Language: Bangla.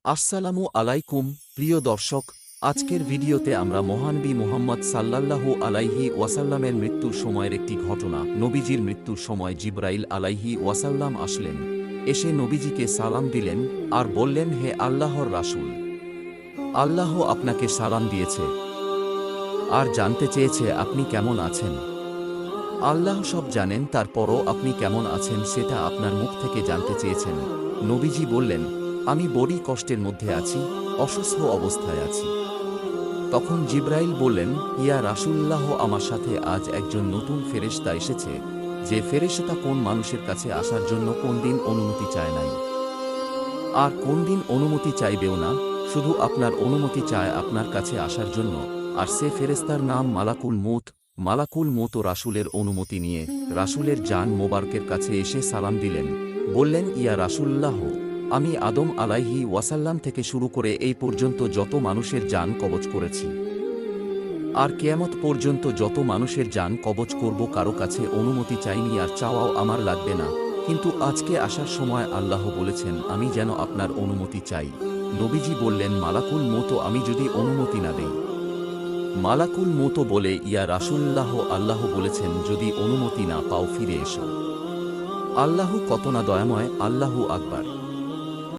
আসসালামু আলাইকুম প্রিয় দর্শক, আজকের ভিডিওতে আমরা মহানবী মুহাম্মদ সাল্লাল্লাহু আলাইহি ওয়াসাল্লামের মৃত্যুর সময়ের একটি ঘটনা। নবীজির মৃত্যুর সময় জিবরাইল আলাইহি ওয়াসাল্লাম আসলেন, এসে নবীজিকে সালাম দিলেন আর বললেন, হে আল্লাহর রাসূল, আল্লাহ আপনাকে সালাম দিয়েছে আর জানতে চেয়েছে আপনি কেমন আছেন। আল্লাহ সব জানেন, তারপরও আপনি কেমন আছেন সেটা আপনার মুখ থেকে জানতে চেয়েছেন। নবীজি বললেন, আমি বড়ই কষ্টের মধ্যে আছি, অসুস্থ অবস্থায় আছি। তখন জিবরাইল বললেন, ইয়া রাসূলুল্লাহ, আমার সাথে আজ একজন নতুন ফেরেশতা এসেছে, যে ফেরেশতা কোন মানুষের কাছে আসার জন্য কোনদিন অনুমতি চায় নাই আর কোনদিন অনুমতি চাইবেও না, শুধু আপনার অনুমতি চায় আপনার কাছে আসার জন্য। আর সে ফেরেশতার নাম মালাকুল মউত। মালাকুল মউত রাসূলের অনুমতি নিয়ে রাসূলের জান মোবারকের কাছে এসে সালাম দিলেন, বললেন, ইয়া রাসূলুল্লাহ, আমি আদম আলাইহি ওয়াসাল্লাম থেকে শুরু করে এই পর্যন্ত যত মানুষের জান কবজ করেছি আর কিয়ামত পর্যন্ত যত মানুষের জান কবজ করব, কারো কাছে অনুমতি চাইনি আর চাওয়াও আমার লাগবে না। কিন্তু আজকে আসার সময় আল্লাহ বলেছেন আমি যেন আপনার অনুমতি চাই। নবীজি বললেন, মালাকুল মউত, আমি যদি অনুমতি না দেই? মালাকুল মউত বলে, ইয়া রাসূলুল্লাহ, আল্লাহ বলেছেন যদি অনুমতি না পাও ফিরে এসো। আল্লাহ কত না দয়াময়, আল্লাহু আকবার।